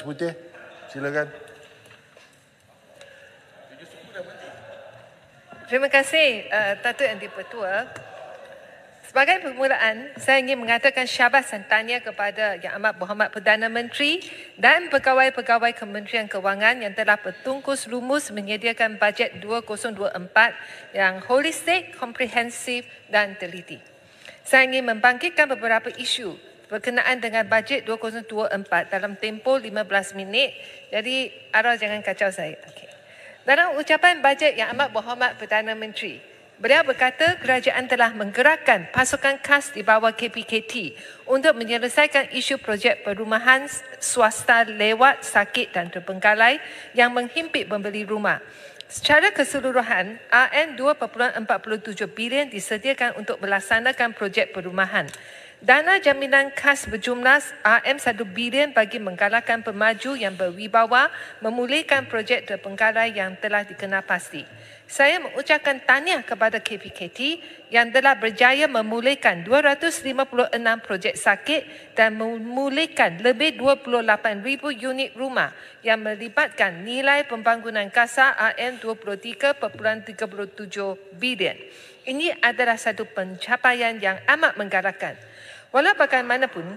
Putih, silakan. Terima kasih, Datuk Yang di-Pertua. Sebagai permulaan, saya ingin mengatakan syabas dan tahniah kepada Yang Amat Berhormat Perdana Menteri dan pegawai-pegawai Kementerian Kewangan yang telah bertungkus lumus menyediakan bajet 2024 yang holistik, komprehensif dan teliti. Saya ingin membangkitkan beberapa isu berkenaan dengan bajet 2024 dalam tempoh 15 minit. Jadi, arah jangan kacau saya. Okay. Dalam ucapan bajet Yang Amat Berhormat Perdana Menteri, beliau berkata kerajaan telah menggerakkan pasukan khas di bawah KPKT untuk menyelesaikan isu projek perumahan swasta lewat sakit dan terbengkalai yang menghimpit pembeli rumah. Secara keseluruhan, RM2.47 bilion disediakan untuk melaksanakan projek perumahan. Dana jaminan khas berjumlah RM1 bilion bagi menggalakkan pemaju yang berwibawa memulihkan projek terbengkalai yang telah dikenal pasti. Saya mengucapkan tahniah kepada KPKT yang telah berjaya memulihkan 256 projek sakit dan memulihkan lebih 28,000 unit rumah yang melibatkan nilai pembangunan kasar RM23.37 bilion. Ini adalah satu pencapaian yang amat menggalakkan. Walau bagaimanapun,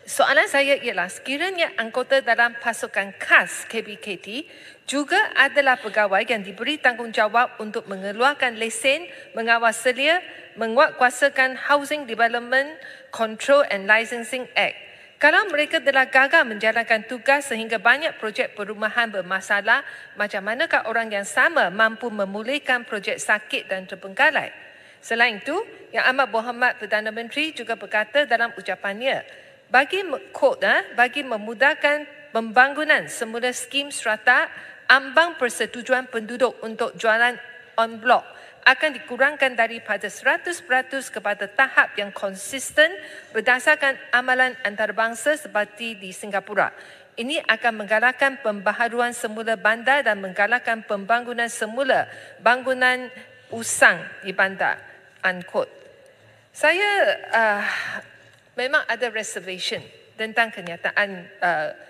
soalan saya ialah sekiranya anggota dalam pasukan khas KPKT juga adalah pegawai yang diberi tanggungjawab untuk mengeluarkan lesen, mengawal selia, menguatkuasakan Housing Development Control and Licensing Act. Kalau mereka telah gagal menjalankan tugas sehingga banyak projek perumahan bermasalah, macam manakah orang yang sama mampu memulihkan projek sakit dan terbengkalai? Selain itu, Yang Amat Berhormat Perdana Menteri juga berkata dalam ucapannya, bagi memudahkan pembangunan semula skim strata, ambang persetujuan penduduk untuk jualan en bloc akan dikurangkan daripada 100% kepada tahap yang konsisten berdasarkan amalan antarabangsa seperti di Singapura. Ini akan menggalakkan pembaharuan semula bandar dan menggalakkan pembangunan semula bangunan usang di bandar. Unquote. Saya memang ada reservation tentang kenyataan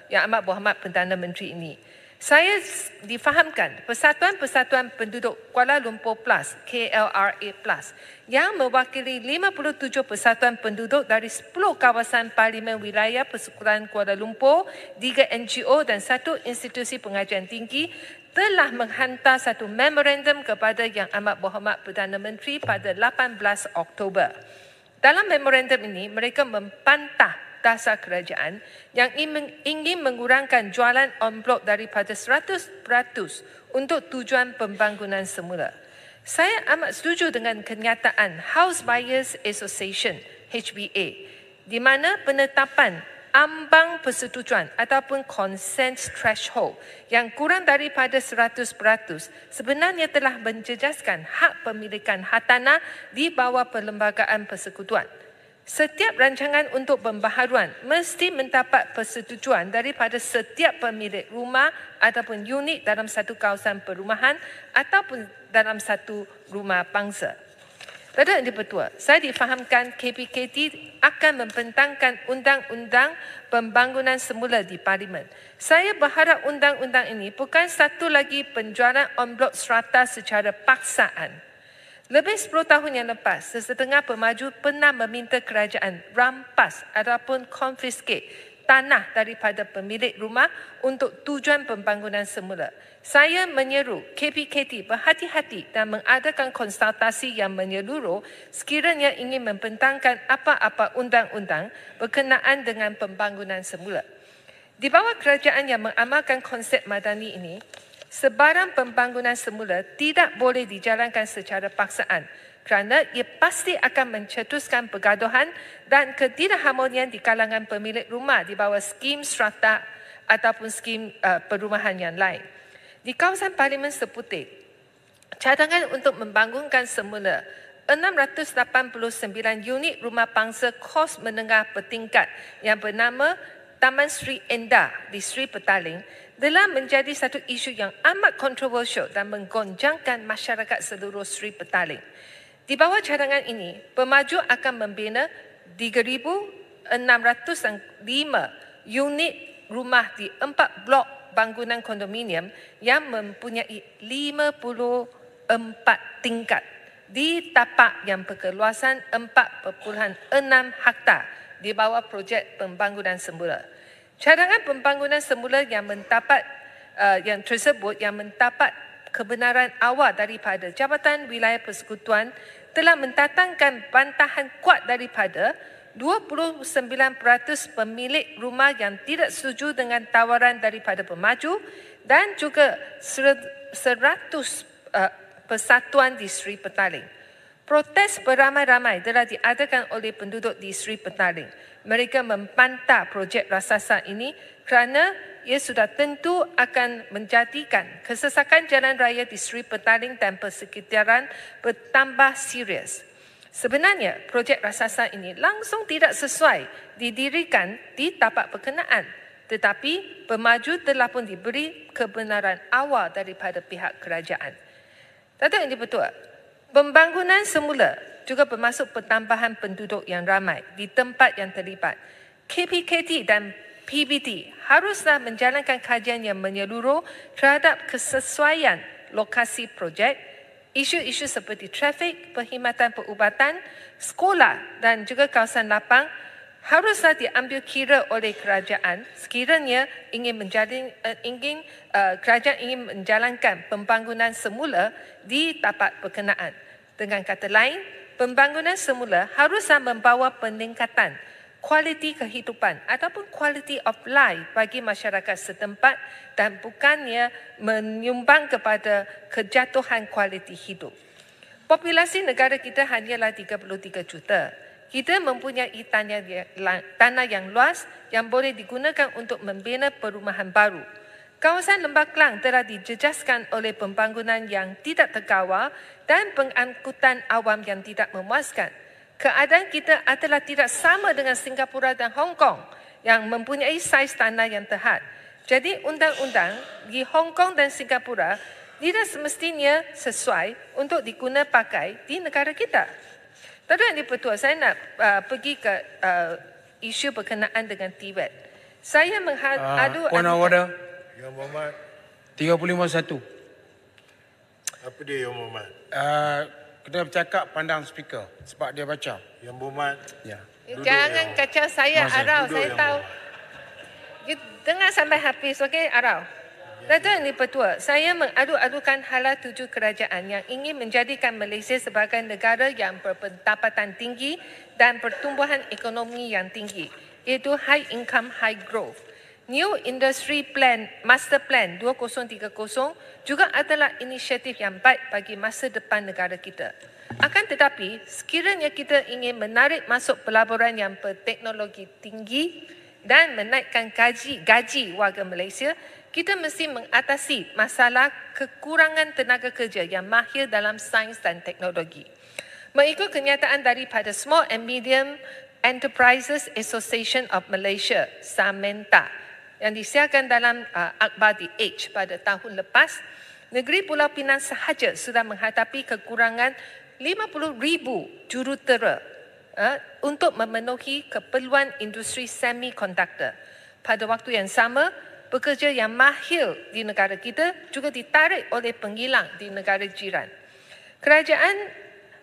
Yang Amat Berhormat Perdana Menteri ini. Saya difahamkan Persatuan-Persatuan Penduduk Kuala Lumpur Plus, KLRA Plus, yang mewakili 57 persatuan penduduk dari 10 kawasan Parlimen Wilayah Persekutuan Kuala Lumpur, 3 NGO dan 1 institusi pengajian tinggi telah menghantar satu memorandum kepada Yang Amat Berhormat Perdana Menteri pada 18 Oktober. Dalam memorandum ini, mereka membantah dasar kerajaan yang ingin mengurangkan jualan en bloc daripada 100% untuk tujuan pembangunan semula. Saya amat setuju dengan kenyataan House Buyers Association, HBA, di mana penetapan ambang persetujuan ataupun consent threshold yang kurang daripada 100% sebenarnya telah menjejaskan hak pemilikan hartanah di bawah perlembagaan persekutuan. Setiap rancangan untuk pembaharuan mesti mendapat persetujuan daripada setiap pemilik rumah ataupun unit dalam satu kawasan perumahan ataupun dalam satu rumah bangsa. Datuk Yang di-Pertua, saya difahamkan KPKT akan membentangkan undang-undang pembangunan semula di Parlimen. Saya berharap undang-undang ini bukan satu lagi penjualan en bloc strata secara paksaan. Lebih 10 tahun yang lepas, sesetengah pemaju pernah meminta kerajaan rampas ataupun confiscate tanah daripada pemilik rumah untuk tujuan pembangunan semula. Saya menyeru KPKT berhati-hati dan mengadakan konsultasi yang menyeluruh sekiranya ingin membentangkan apa-apa undang-undang berkenaan dengan pembangunan semula. Di bawah kerajaan yang mengamalkan konsep madani ini, sebarang pembangunan semula tidak boleh dijalankan secara paksaan kerana ia pasti akan mencetuskan pergaduhan dan ketidakharmonian di kalangan pemilik rumah di bawah skim strata ataupun skim perumahan yang lain. Di kawasan Parlimen Seputih, cadangan untuk membangunkan semula 689 unit rumah pangsa kos menengah bertingkat yang bernama Taman Sri Endah di Sri Petaling telah menjadi satu isu yang amat kontroversial dan menggonjangkan masyarakat seluruh Sri Petaling. Di bawah cadangan ini, pemaju akan membina 3,605 unit rumah di 4 blok bangunan kondominium yang mempunyai 54 tingkat di tapak yang berkeluasan 4.6 hektar di bawah projek pembangunan semula. Cadangan pembangunan semula yang mendapat kebenaran awal daripada Jabatan Wilayah Persekutuan telah mendatangkan bantahan kuat daripada 29% pemilik rumah yang tidak setuju dengan tawaran daripada pemaju dan juga 100 persatuan di Seri Petaling. Protes beramai-ramai telah diadakan oleh penduduk di Seri Petaling. Mereka membantah projek raksasa ini kerana ia sudah tentu akan menjadikan kesesakan jalan raya di Seri Petaling dan persekitaran bertambah serius. Sebenarnya, projek raksasa ini langsung tidak sesuai didirikan di tapak berkenaan, tetapi pemaju telah pun diberi kebenaran awal daripada pihak kerajaan. Datuk Yang di-Pertua, pembangunan semula juga bermaksud pertambahan penduduk yang ramai di tempat yang terlibat. KPKT dan PBT haruslah menjalankan kajian yang menyeluruh terhadap kesesuaian lokasi projek, isu-isu seperti trafik, perkhidmatan perubatan, sekolah dan juga kawasan lapang haruslah diambil kira oleh kerajaan sekiranya kerajaan ingin menjalankan pembangunan semula di tapak berkenaan. Dengan kata lain, pembangunan semula haruslah membawa peningkatan kualiti kehidupan ataupun quality of life bagi masyarakat setempat dan bukannya menyumbang kepada kejatuhan kualiti hidup. Populasi negara kita hanyalah 33 juta. Kita mempunyai tanah yang luas yang boleh digunakan untuk membina perumahan baru. Kawasan Lembah Kelang telah dijejaskan oleh pembangunan yang tidak terkawal dan pengangkutan awam yang tidak memuaskan. Keadaan kita adalah tidak sama dengan Singapura dan Hong Kong yang mempunyai saiz tanah yang terhad. Jadi undang-undang di Hong Kong dan Singapura tidak semestinya sesuai untuk digunakan pakai di negara kita. Datuk Yang di-Pertua, saya nak pergi ke isu berkenaan dengan TVET. Saya mengadu... Point of order. Yang Muhammad. 35.1. Apa dia Yang Muhammad? Kena bercakap pandang speaker sebab dia baca. Yang Muhammad. Ya. Jangan kacau saya, Arau. Saya tahu. Dengar sampai habis, okey, Arau. Datuk Yang di-Pertua, saya mengadu-adukan hala tuju kerajaan yang ingin menjadikan Malaysia sebagai negara yang berpendapatan tinggi dan pertumbuhan ekonomi yang tinggi, iaitu High Income, High Growth. New Industry Plan, Master Plan 2030 juga adalah inisiatif yang baik bagi masa depan negara kita. Akan tetapi, sekiranya kita ingin menarik masuk pelaburan yang berteknologi tinggi dan menaikkan gaji warga Malaysia, kita mesti mengatasi masalah kekurangan tenaga kerja yang mahir dalam sains dan teknologi. Mengikut kenyataan daripada Small and Medium Enterprises Association of Malaysia, SAMENTA, yang disiarkan dalam akhbar The Age pada tahun lepas, negeri Pulau Pinang sahaja sudah menghadapi kekurangan 50,000 jurutera untuk memenuhi keperluan industri semikonduktor. Pada waktu yang sama, pekerja yang mahir di negara kita juga ditarik oleh penghilang di negara jiran. Kerajaan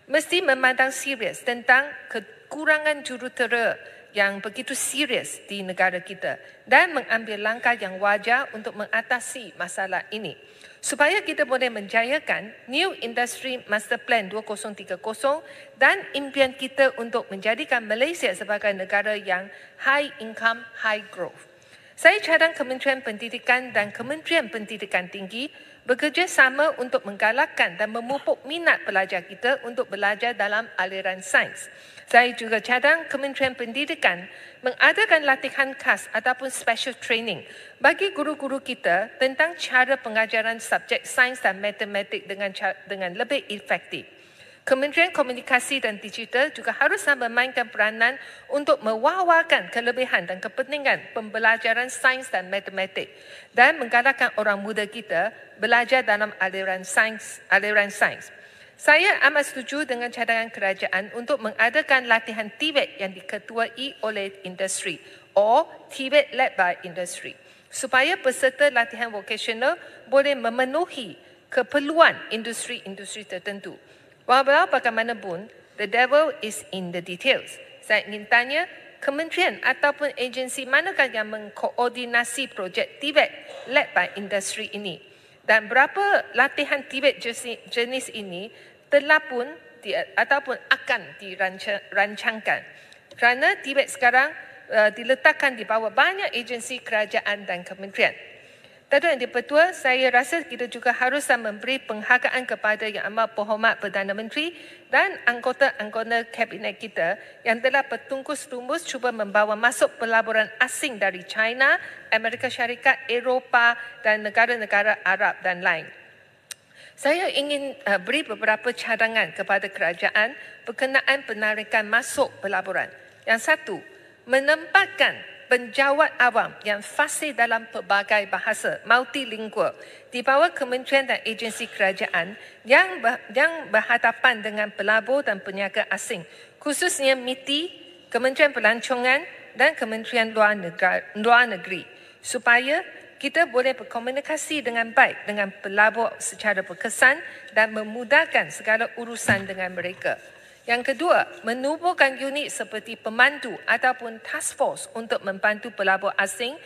mesti memandang serius tentang kekurangan jurutera yang begitu serius di negara kita dan mengambil langkah yang wajar untuk mengatasi masalah ini supaya kita boleh menjayakan New Industry Master Plan 2030 dan impian kita untuk menjadikan Malaysia sebagai negara yang high income, high growth. Saya cadang Kementerian Pendidikan dan Kementerian Pendidikan Tinggi bekerjasama untuk menggalakkan dan memupuk minat pelajar kita untuk belajar dalam aliran sains. Saya juga cadang Kementerian Pendidikan mengadakan latihan khas ataupun special training bagi guru-guru kita tentang cara pengajaran subjek sains dan matematik dengan lebih efektif. Kementerian Komunikasi dan Digital juga haruslah memainkan peranan untuk mewawarkan kelebihan dan kepentingan pembelajaran sains dan matematik dan menggalakkan orang muda kita belajar dalam aliran sains. Saya amat setuju dengan cadangan kerajaan untuk mengadakan latihan TVET yang diketuai oleh industri or TVET led by industry, supaya peserta latihan vokasional boleh memenuhi keperluan industri-industri tertentu. Walau bagaimanapun, the devil is in the details. Saya ingin tanya, kementerian ataupun agensi manakah yang mengkoordinasi projek TVET led by industri ini? Dan berapa latihan TVET jenis ini telah pun ataupun akan dirancangkan? Kerana TVET sekarang diletakkan di bawah banyak agensi kerajaan dan kementerian. Datuk Yang di-Pertua, saya rasa kita juga harus memberi penghargaan kepada Yang Amat Berhormat Perdana Menteri dan anggota-anggota kabinet kita yang telah bertungkus-lumus cuba membawa masuk pelaburan asing dari China, Amerika Syarikat, Eropah dan negara-negara Arab dan lain. Saya ingin beri beberapa cadangan kepada kerajaan berkenaan penarikan masuk pelaburan. Yang satu, menempatkan penjawat awam yang fasih dalam pelbagai bahasa multilingual di bawah kementerian dan agensi kerajaan yang berhadapan dengan pelabur dan peniaga asing, khususnya MITI, Kementerian Pelancongan dan Kementerian Luar Negeri, supaya kita boleh berkomunikasi dengan baik dengan pelabur secara berkesan dan memudahkan segala urusan dengan mereka. Yang kedua, menubuhkan unit seperti pemandu ataupun task force untuk membantu pelabur asing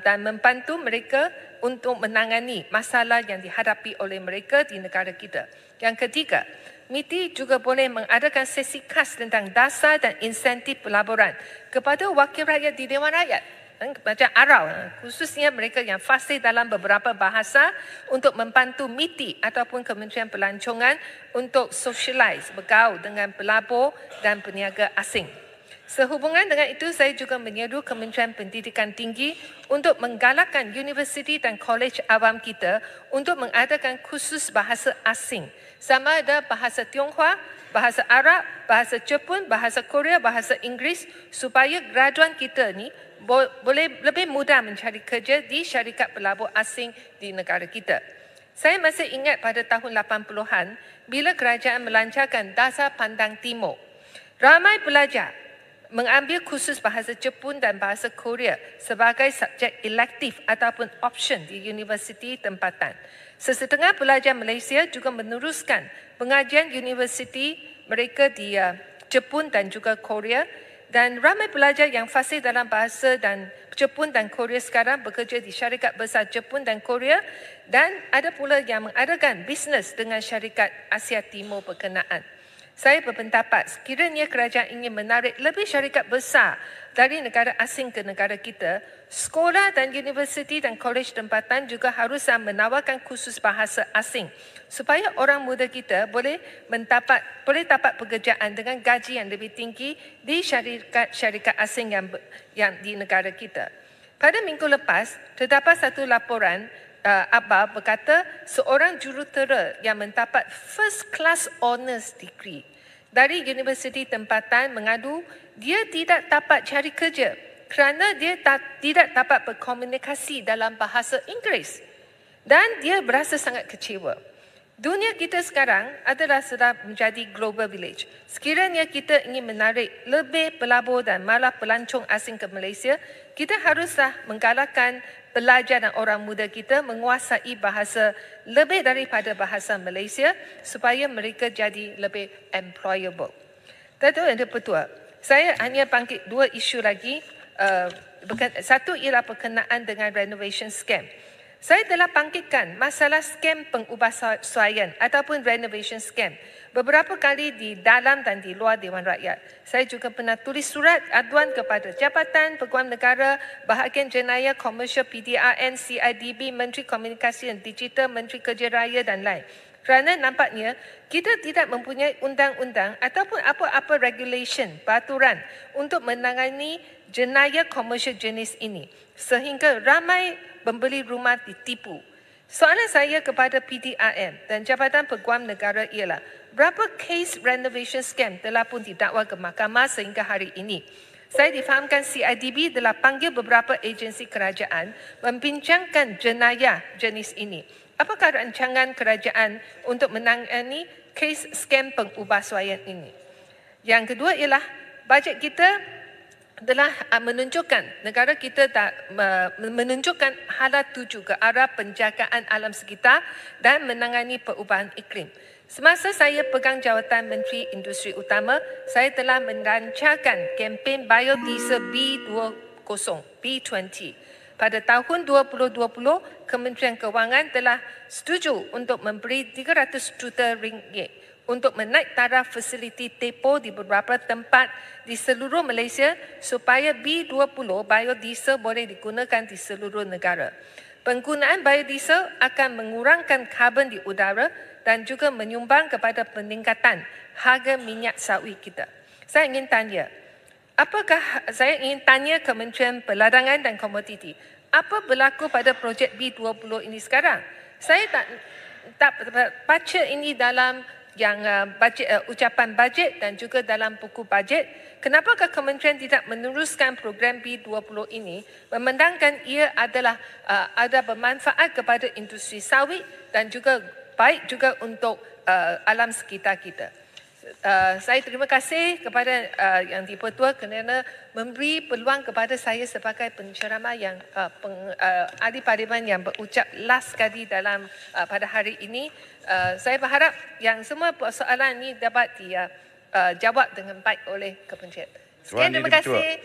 dan membantu mereka untuk menangani masalah yang dihadapi oleh mereka di negara kita. Yang ketiga, MITI juga boleh mengadakan sesi khas tentang dasar dan insentif pelaburan kepada wakil rakyat di Dewan Rakyat. Macam ARAU, khususnya mereka yang fasih dalam beberapa bahasa untuk membantu MITI ataupun Kementerian Pelancongan untuk socialize, bergaul dengan pelabur dan peniaga asing. Sehubungan dengan itu, saya juga menyeru Kementerian Pendidikan Tinggi untuk menggalakkan universiti dan kolej awam kita untuk mengadakan kursus bahasa asing. Sama ada bahasa Tionghoa, bahasa Arab, bahasa Jepun, bahasa Korea, bahasa Inggeris, supaya graduan kita ni boleh lebih mudah mencari kerja di syarikat pelabur asing di negara kita. Saya masih ingat pada tahun 80-an bila kerajaan melancarkan Dasar Pandang Timur. Ramai pelajar mengambil kursus bahasa Jepun dan bahasa Korea sebagai subjek elektif ataupun option di universiti tempatan. Sesetengah pelajar Malaysia juga meneruskan pengajian universiti mereka di Jepun dan juga Korea. Dan ramai pelajar yang fasih dalam bahasa dan Jepun dan Korea sekarang bekerja di syarikat besar Jepun dan Korea, dan ada pula yang mengadakan bisnes dengan syarikat Asia Timur berkenaan. Saya berpendapat sekiranya kerajaan ingin menarik lebih syarikat besar dari negara asing ke negara kita, sekolah dan universiti dan kolej tempatan juga harus menawarkan kursus bahasa asing supaya orang muda kita boleh dapat pekerjaan dengan gaji yang lebih tinggi di syarikat asing yang di negara kita. Pada minggu lepas, terdapat satu laporan akhbar berkata seorang jurutera yang mendapat first class honours degree dari universiti tempatan mengadu dia tidak dapat cari kerja kerana dia tidak dapat berkomunikasi dalam bahasa Inggeris dan dia berasa sangat kecewa. Dunia kita sekarang adalah sudah menjadi global village. Sekiranya kita ingin menarik lebih pelabur dan malah pelancong asing ke Malaysia, kita haruslah menggalakkan pelajar dan orang muda kita menguasai bahasa lebih daripada bahasa Malaysia supaya mereka jadi lebih employable. Datuk Yang di-Pertua, saya hanya bangkit dua isu lagi. Satu ialah berkenaan dengan renovation scam. Saya telah bangkitkan masalah skam pengubahsuaian ataupun renovation scam beberapa kali di dalam dan di luar Dewan Rakyat. Saya juga pernah tulis surat aduan kepada Jabatan Peguam Negara, Bahagian Jenayah Komersial PDRN, CIDB, Menteri Komunikasi dan Digital, Menteri Kerja Raya dan lain. Kerana nampaknya kita tidak mempunyai undang-undang ataupun apa-apa regulation, peraturan untuk menangani jenayah komersial jenis ini. Sehingga ramai pembeli rumah ditipu. Soalan saya kepada PDRM dan Jabatan Peguam Negara ialah, berapa kes renovation scam telah pun didakwa ke mahkamah sehingga hari ini? Saya difahamkan CIDB telah panggil beberapa agensi kerajaan membincangkan jenayah jenis ini. Apakah rancangan kerajaan untuk menangani kes skam pengubahsuaian ini? Yang kedua ialah bajet kita telah menunjukkan negara kita menunjukkan hala tuju ke arah penjagaan alam sekitar dan menangani perubahan iklim. Semasa saya pegang jawatan Menteri Industri Utama, saya telah melancarkan kempen biodiesel B20. Pada tahun 2020, Kementerian Kewangan telah setuju untuk memberi 300 juta ringgit untuk menaik taraf fasiliti depo di beberapa tempat di seluruh Malaysia supaya B20 biodiesel boleh digunakan di seluruh negara. Penggunaan biodiesel akan mengurangkan karbon di udara dan juga menyumbang kepada peningkatan harga minyak sawit kita. Saya ingin tanya Kementerian Perdagangan dan Komoditi, apa berlaku pada projek B20 ini sekarang? Saya tak baca ini dalam yang ucapan bajet dan juga dalam buku bajet. Kenapakah kementerian tidak meneruskan program B20 ini memandangkan ia adalah ada bermanfaat kepada industri sawit dan juga baik juga untuk alam sekitar kita. Saya terima kasih kepada Yang di-Pertua kerana memberi peluang kepada saya sebagai penceramah yang ahli parlimen yang berucap last sekali dalam pada hari ini. Saya berharap yang semua persoalan ini dapat dijawab dengan baik oleh kementerian. Sekian, terima kasih.